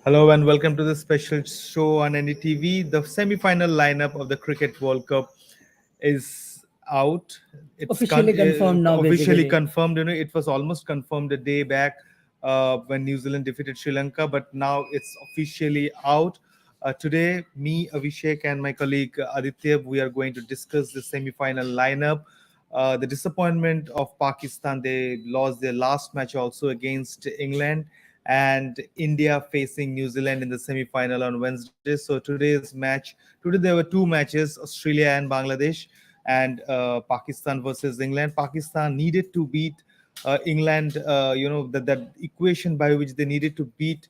Hello and welcome to this special show on NDTV. The semi-final lineup of the Cricket World Cup is out. Officially confirmed now, Officially basically. confirmed. It was almost confirmed a day back when New Zealand defeated Sri Lanka, but now it's officially out. Today, me, Avishek, and my colleague Aditya, we are going to discuss the semi-final lineup. The disappointment of Pakistan, they lost their last match also against England, and India facing New Zealand in the semi-final on Wednesday. So today there were two matches, Australia and Bangladesh, and Pakistan versus England. Pakistan needed to beat England. That equation by which they needed to beat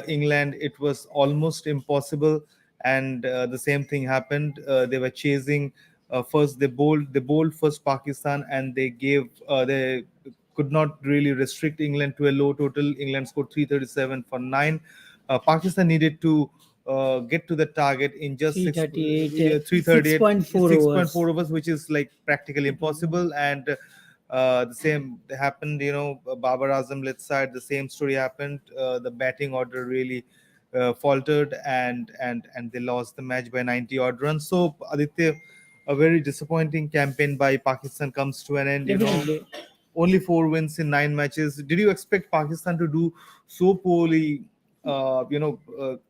England, it was almost impossible, and the same thing happened. They were chasing. First, they bowled first Pakistan, and they could not really restrict England to a low total. England scored 337 for 9. Pakistan needed to get to the target in just 338, 338 6.4 overs. 6.4 overs, which is like practically impossible. And the same happened, Babar Azam led side, the same story happened. The batting order really faltered, and they lost the match by 90 odd runs. So Aditya, a very disappointing campaign by Pakistan comes to an end. Definitely. Only 4 wins in 9 matches. Did you expect Pakistan to do so poorly?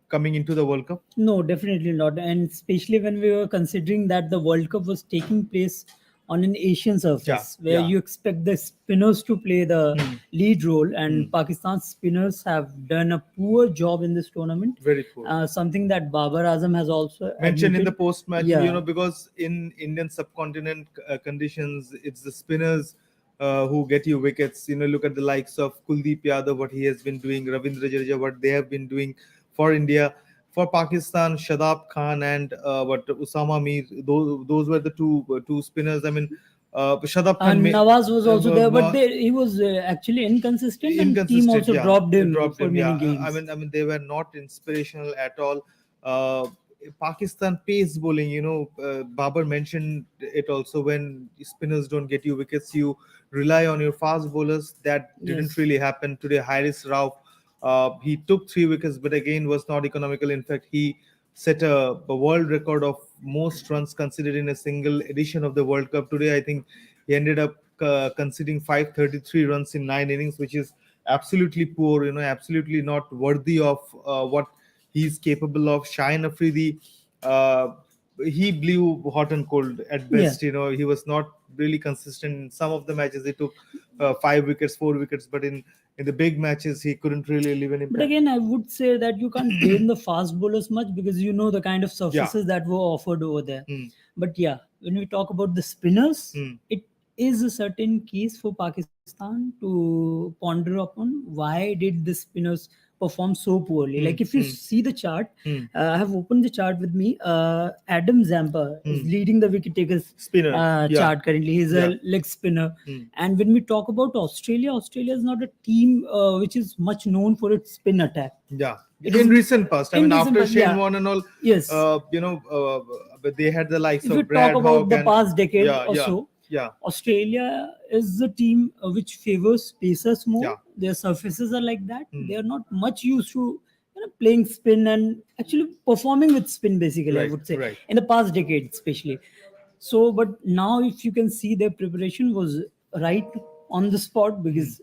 Coming into the World Cup. No, definitely not. And especially when we were considering that the World Cup was taking place on an Asian Yeah, surface where yeah. you expect the spinners to play the lead role, and Hmm. Pakistan's spinners have done a poor job in this tournament. Very poor. Something that Babar Azam has also Mentioned in the admitted. post match, Yeah. because in Indian subcontinent conditions, it's the spinners who get you wickets. Look at the likes of Kuldeep Yadav, what he has been doing, Ravindra Jadeja, what they have been doing for India. For Pakistan, Shadab Khan and what Usama Mir, those were the two spinners. I mean, Shadab Khan Nawaz was also there, but he was actually inconsistent, and team inconsistent. also Yeah, dropped they him dropped for him. many Yeah, games. they were not inspirational at all. Uh, Pakistan pace bowling. Babar mentioned it also. When spinners don't get you wickets, you rely on your fast bowlers. That didn't Yes. really happen today. Haris Rauf, he took 3 wickets, but again was not economical. In fact, he set a world record of most runs considered in a single edition of the World Cup. Today, I think he ended up conceding 533 runs in 9 innings, which is absolutely poor. Absolutely not worthy of what he's capable of. Shine Afridi, uh, he blew hot and cold at Yeah. best. He was not really consistent in some of the matches. He took 5 wickets, 4 wickets, but in the big matches, he couldn't really leave an But impact. again, I would say that you can't blame the fast bowlers much because you know the kind of Yeah. surfaces that were offered over there. Hmm. But yeah, when we talk about the spinners, Hmm. it is a certain case for Pakistan to ponder upon. Why did the spinners perform so poorly? Hmm. Like if you Hmm. see the chart, Hmm. I have opened the chart with me. Adam Zampa is leading the wicket takers Spinner. Yeah. chart currently. He's Yeah. a leg spinner. Hmm. And when we talk about Australia, Australia is not a team which is much known for its spin attack. Yeah. It In is recent past, I in mean, recent after past, Shane yeah. Warne and all, Yes. but they had the likes If you of talk Brad about Hawk the and past decade yeah, or yeah, so, yeah, Australia is the team which favors pacers more. yeah. Their surfaces are like that. Hmm. They are not much used to playing spin and actually performing with spin. Basically, I Right, would say right. in the past decade, especially. So, but now if you can see their preparation was right on the spot because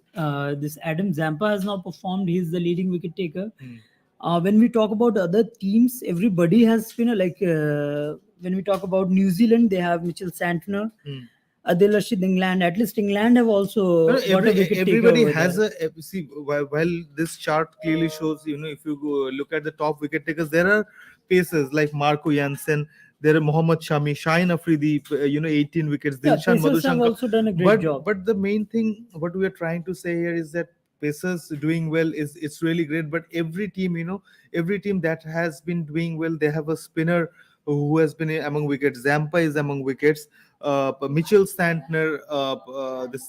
this Adam Zampa has now performed. He's the leading wicket taker. Hmm. When we talk about other teams, everybody has spinner. Like when we talk about New Zealand, they have Mitchell Santner, Hmm. Adil Rashid, England. At least England have No, also no, got a wicket taker everybody over has there. see, while this chart clearly shows, if you look at the top wicket takers, there are paces like Marco Jansen, there are Mohammad Shami, Shine Afridi, 18 wickets, Yeah, Dilshan Pacers have Madhushankar. also done a great but job. but the main thing what we are trying to say here is that Pacers doing well is it's really great, but every team that has been doing well, they have a spinner who has been among wickets. Zampa is among wickets. Mitchell Santner, this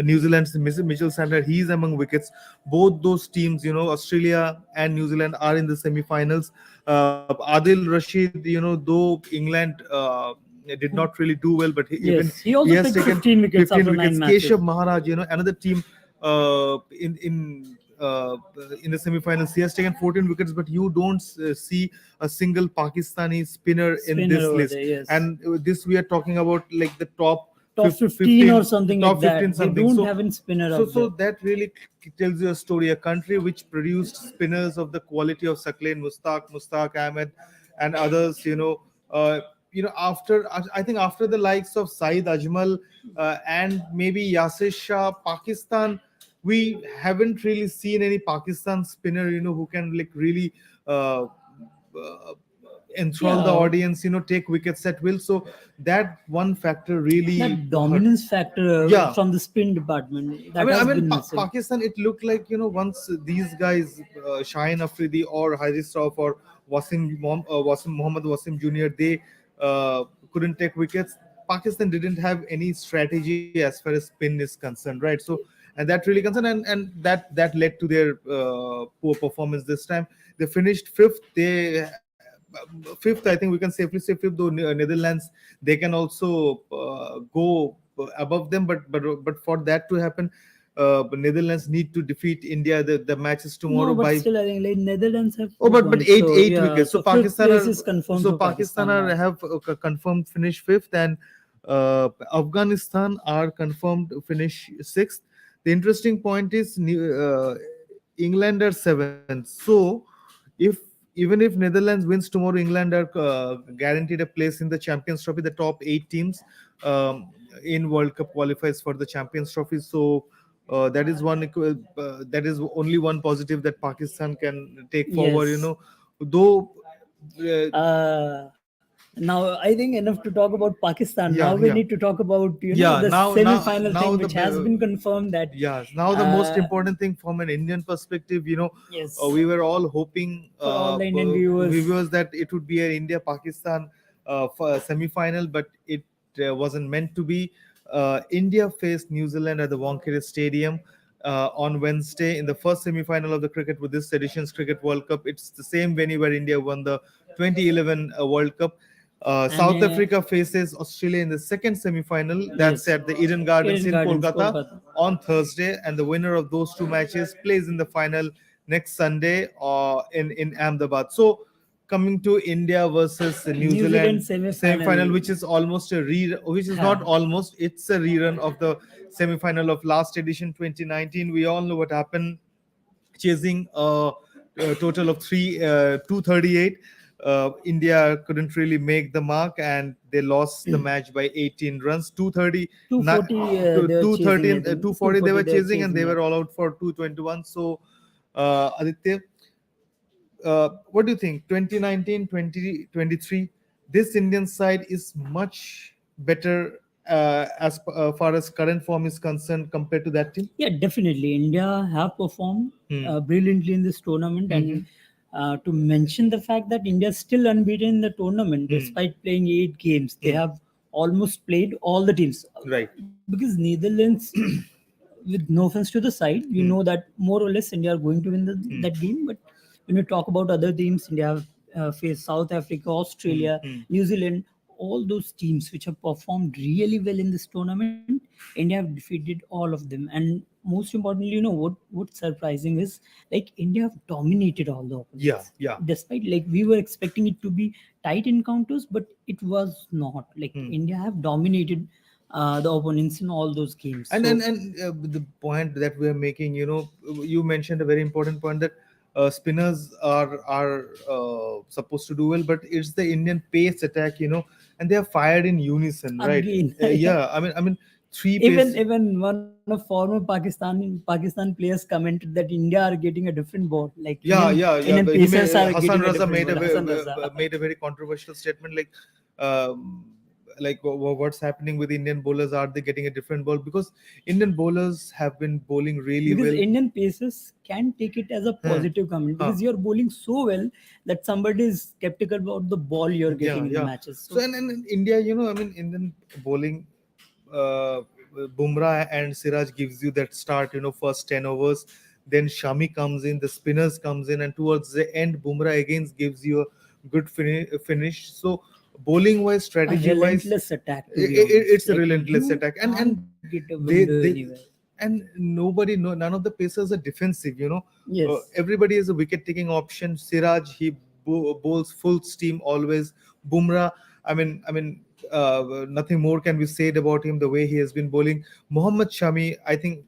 New Zealand's Mitchell Santner, he's among wickets. Both those teams, Australia and New Zealand, are in the semi-finals. Adil Rashid, though England did not really do well, but Yes, he he also has picked taken 15 wickets 15 after wickets. 9 matches. Keshav Maharaj, another team in in the semifinals. He has taken 14 wickets, but you don't see a single Pakistani spinner in Spinner this over list. there, yes. And this we are talking about like the top Top 15 or 15, something like top 15 that. They something. don't So have a spinner so out so there. that really tells you a story. A country which produced spinners of the quality of Saqlain, Mustaq Ahmed, and others. Uh, after I think after the likes of Saeed Ajmal and maybe Yasir Shah, Pakistan, we haven't really seen any Pakistan spinner, who can like really enthrall the Yeah, audience, take wickets at will. So that one factor really that hurt. dominance factor Yeah, from the spin department I that mean, I has mean, been missing. Pakistan. It looked like once these guys, Shaheen Afridi or Haris Rauf or Wasim Muhammad Wasim Jr. They couldn't take wickets. Pakistan didn't have any strategy as far as spin is concerned, right? So, and that really concerned, and that led to their poor performance this time. They finished fifth. Fifth, I think we can safely say fifth. Though Netherlands, they can also go above them, but for that to happen, Netherlands need to defeat India. The matches tomorrow No, but by still, I think like Netherlands have oh, four but points. eight So eight yeah, wickets. so fifth place is confirmed So for Pakistan Pakistan are now. have confirmed finish fifth, and Afghanistan are confirmed finish sixth. The interesting point is England are seventh. So if even if Netherlands wins tomorrow, England are guaranteed a place in the Champions Trophy. The top eight teams in World Cup qualifies for the Champions Trophy. So that is that is only one positive that Pakistan can take forward. Yes. Though uh, Uh, Now I think enough to talk about Pakistan. Now yeah, we yeah, need to talk about yeah. the semi-final Now thing, the which has been confirmed that yes, now the most uh, important thing from an Indian perspective, yes, we were all hoping for all the Indian viewers. viewers that it would be an India Pakistan semi-final, but it wasn't meant to be. India faced New Zealand at the Wankhede Stadium on Wednesday in the first semi-final of the cricket with this edition's Cricket World Cup. It's the same venue where India won the 2011 World Cup. And South Africa faces Australia in the second semi-final. That's yes, at the Eden Gardens Eden in Gardens, Kolkata Kolkata. on Thursday, and the winner of those two matches plays in the final next Sunday in Ahmedabad. So coming to India versus New New Zealand Zealand semi-final, semi-final. which is almost a which is not Ha. almost, it's a rerun of the semi-final of last edition 2019. We all know what happened, chasing a total of 238. India couldn't really make the mark, and they lost the match by 18 runs. 230, 240 they were chasing, I 213, think. 240 they 240 were they were chasing, and chasing, they yeah. were all out for 221. So, Aditya, what do you think? 2019, 2023, this Indian side is much better as far as current form is concerned compared to that team. Yeah, definitely. India have performed Hmm. brilliantly in this tournament, and Mhm. to mention the fact that India is still unbeaten in the tournament Hmm. despite playing 8 games. They Hmm. have almost played all the teams Right. because Netherlands, with no offense to the side, we know Hmm. that more or less India are going to win Hmm. that game. But when we talk about other teams, India have faced South Africa, Hmm. Australia, Hmm. New Zealand, all those teams which have performed really well in this tournament. India have defeated all of them, and most importantly, what's surprising is like India have dominated all the Yeah, opponents. yeah. Despite like we were expecting it to be tight encounters, but it was not. Like Hmm. India have dominated the opponents in all those games. So And the point that we are making, you mentioned a very important point that spinners are supposed to do well, but it's the Indian pace attack, and they are fired in unison, right? again, Yeah, I mean, three pace. even one of former Pakistan players commented that India are getting a different ball. Like Yeah, yeah, yeah. Indian But pacers are Hassan getting a Raza different ball. Hassan Raza. made a very controversial statement, um, what's happening with Indian bowlers? Are they getting a different ball? Because Indian bowlers have been bowling really Because well. Indian pacers can take it as a Huh, positive comment huh. because you're bowling so well that somebody is skeptical about the ball you're Yeah, getting in the yeah. matches. So So and in India, I mean, Indian bowling, uh, Bumrah and Siraj gives you that start, first 10 overs. Then Shami comes in, the spinners comes in, and towards the end, Bumrah again gives you a good finish. So bowling wise, a strategy wise, relentless attack, to be honest. it's a Like relentless you attack, and can't get a they window anywhere. and nobody, no, none of the pacers are defensive. Yes. Everybody is a wicket taking option. Siraj, he bowls full steam always. Bumrah, I mean, nothing more can be said about him. The way he has been bowling. Mohammad Shami, I think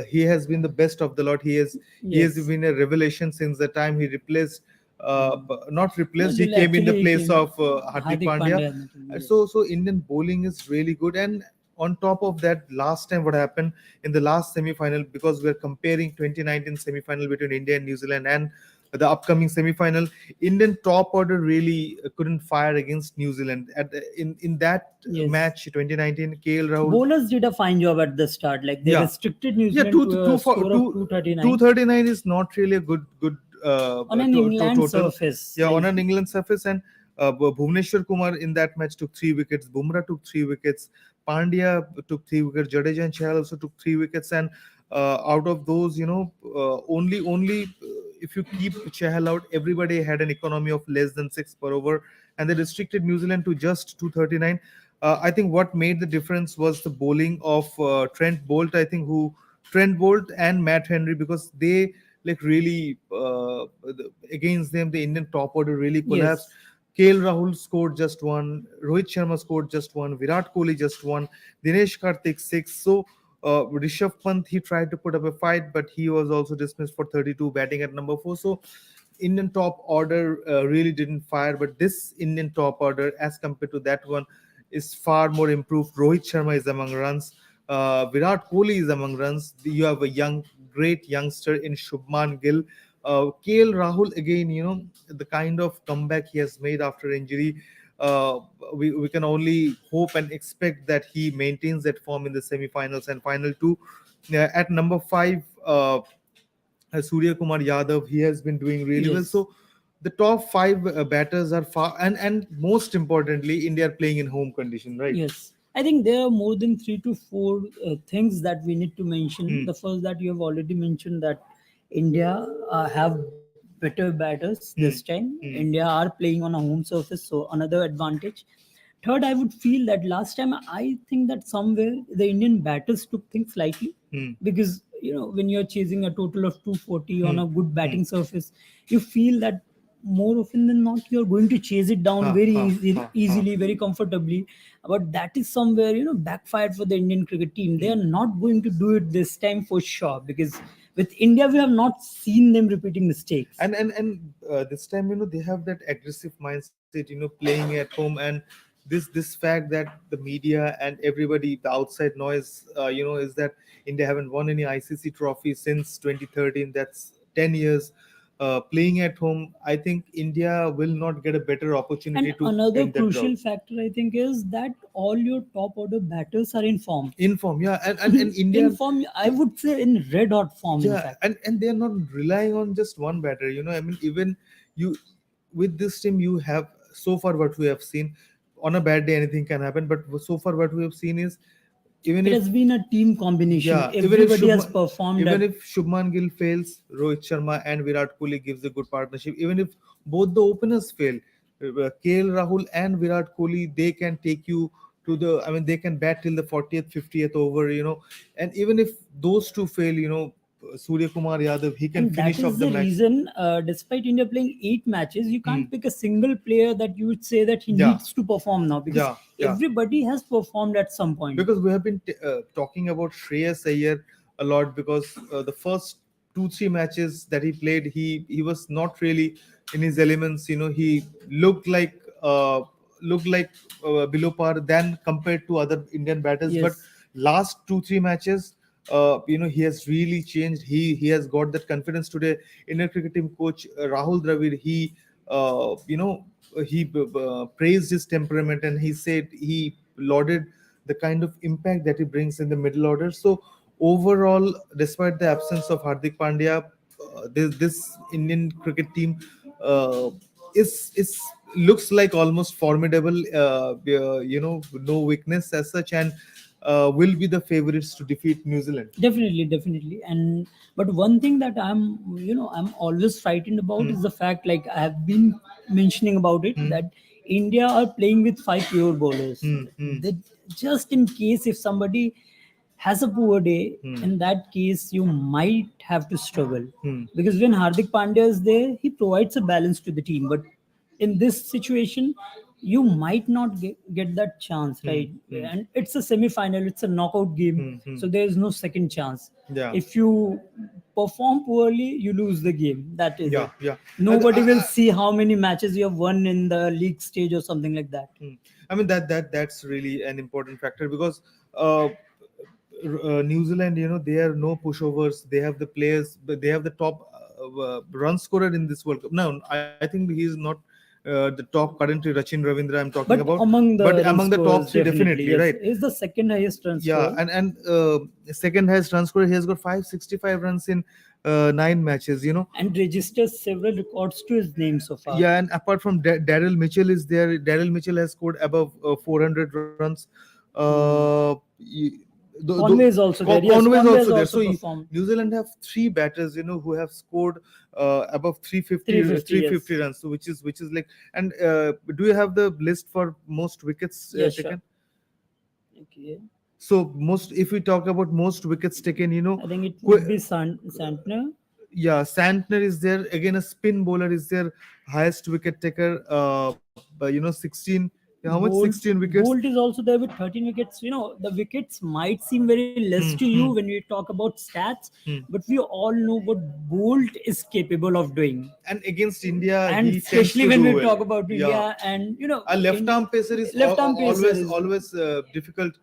he has been the best of the lot. He has Yes. been a revelation since the time he replaced. Not No, replaced. He came in the actually, he place came. of Hardik Hardik Pandya. Pandya. And the So yes. so Indian bowling is really good. And on top of that, last time what happened in the last semi-final, because we're comparing 2019 semi-final between India and New Zealand and the upcoming semi-final, Indian top order really couldn't fire against New Zealand in that Yes. match 2019. KL Rahul, Bowlers did a fine job at the start. Like they yeah, restricted New yeah, Zealand to a score of two 239 239 is not really a good on an England total. surface. Yeah, Like on an England surface. And Bhuvneshwar Kumar in that match took 3 wickets. Bumrah took 3 wickets. Pandya took 3 wickets. Jadeja and Chahal also took 3 wickets. And out of those, only if you keep Chahal out, everybody had an economy of less than 6 per over, and they restricted New Zealand to just 239. I think what made the difference was the bowling of Trent Bolt. I think who Trent Bolt and Matt Henry, because they like really against them the Indian top order really collapsed. yes, KL Rahul scored just one, Rohit Sharma scored just one, Virat Kohli just one, Dinesh Karthik six. So Rishabh Pant, he tried to put up a fight, but he was also dismissed for 32 batting at number 4. So Indian top order really didn't fire, but this Indian top order, as compared to that one, is far more improved. Rohit Sharma is among runs. Virat Kohli is among runs. You have a great youngster in Shubman Gill. KL Rahul again, the kind of comeback he has made after injury. Uh, we can only hope and expect that he maintains that form in the semi-finals and final two. At number 5, Surya Kumar Yadav, he has been doing really well. yes, So the top 5 batters are far, and most importantly, India are playing in home condition, right? yes. I think there are more than 3 to 4 things that we need to mention. Hmm. The first that you have already mentioned that India have better batters this Hmm. time. Hmm. India are playing on a home surface, so another advantage. Third, I would feel that last time I think that somewhere the Indian batters took things slightly Hmm. because when you're chasing a total of 240 on Hmm. a good Hmm. batting surface, you feel that more often than not you're going to chase it down Ha very ha ha ha. easily, very comfortably. But that is somewhere backfired for the Indian cricket team. They Hmm. are not going to do it this time for sure because with India we have not seen them repeating mistakes. And this time, they have that aggressive mindset, playing at home. And this fact that the media and everybody, the outside noise, is that India haven't won any ICC trophy since 2013. That's 10 years. Playing at home, I think India will not get a better opportunity And to another win that drought. crucial factor, I think, is that all your top order batters are in form. In form, yeah. And In India, form, I would say in red hot form, in yeah, fact. and they're not relying on just one batter. I mean, even you, with this team, you have, so far what we have seen, on a bad day anything can happen, but so far what we have seen is, even It if, has been a team combination. yeah, Everybody has performed even at. if Shubman Gill fails, Rohit Sharma and Virat Kohli gives a good partnership. Even if both the openers fail, KL Rahul and Virat Kohli, they can take you to the. I mean, they can bat till the 40th, 50th over. And even if those two fail, Surya Kumar Yadav, he can And that finish is off the the match. reason, despite India playing 8 matches, you Hmm. can't pick a single player that you would say that he Yeah, needs to perform now because yeah, yeah. everybody has performed at some point. Because we have been talking about Shreyas Iyer a lot, because the first 2 3 matches that he played, he was not really in his elements. He looked like uh, below par than compared to other Indian batters. But Yes. last 2 3 matches, he has really changed. He has got that confidence today. Indian cricket team coach Rahul Dravid, he praised his temperament, and he said he lauded the kind of impact that he brings in the middle order. So overall, despite the absence of Hardik Pandya, this Indian cricket team uh, is looks like almost formidable. No weakness as such, and will be the favorites to defeat New Zealand. Definitely, definitely. And but one thing that I'm always frightened about Hmm. is the fact, like I have been mentioning about it, Hmm. that India are playing with 5 pure bowlers. Hmm. Hmm. That just in case if somebody has a poor day, Hmm. in that case, you might have to struggle. Hmm. Because when Hardik Pandya is there, he provides a balance to the team. But in this situation, you might not get that chance, Hmm. right? Hmm. And it's a semi final, it's a knockout game. Hmm. Hmm. So there is no second chance. Yeah. If you perform poorly, you lose the game. That is Yeah. it. Yeah. Nobody will see how many matches you have won in the league stage or something like that. I mean that's really an important factor because New Zealand, they are no pushovers. They have the players, but they have the top run scorer in this World Cup. Now, I think he is not the top currently. Rachin Ravindra, I'm talking But about, among but the run among the top scorers, three, definitely, definitely, yes. right? Is the second highest run Yeah, scorer. and second highest run scorer. He has got 565 runs in 9 matches. And registers several records to his name so far. Yeah, and apart from Daryl Mitchell is there. Daryl Mitchell has scored above 400 runs. Hmm. The Conway is also there. Yes, Conway is Conway has also there. also So performed. New Zealand have three batters, who have scored above 350 350, yes. 350 runs. So which is like, and do you have the list for most wickets Yes, sure. taken? Okay. So most, if we talk about most wickets taken, I think it would Qu- be Santner. yeah, Santner is there again. A spin bowler is their highest wicket taker. By 16. How much? Bolt 16 wickets. Bolt is also there with 13 wickets. The wickets might seem very less to you when we talk about stats, Hmm. but we all know what Bolt is capable of doing. And against India, And he tends especially to when do we well. talk about Yeah, India, and a left in arm pacer is left arm pacer always is, always difficult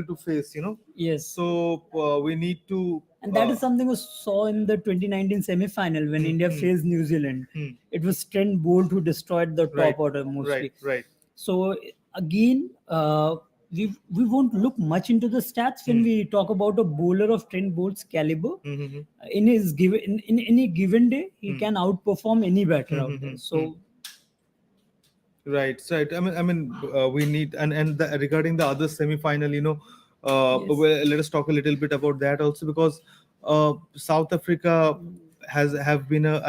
to face. yes. So we need to. And that is something we saw in the 2019 semi-final when Hmm, India hmm, faced New Zealand. hmm. It was Trent Bolt who destroyed the Right, top order right, mostly. right. So again, we won't look much into the stats when Hmm. we talk about a bowler of Trent Bolt's caliber. Hmm, hmm, hmm. In his given in any given day, he Hmm. can outperform any batter Hmm, out hmm, there. hmm, hmm. So Right, so I mean, we need, and regarding the other semi-final, yes. well, let us talk a little bit about that also because South Africa have been a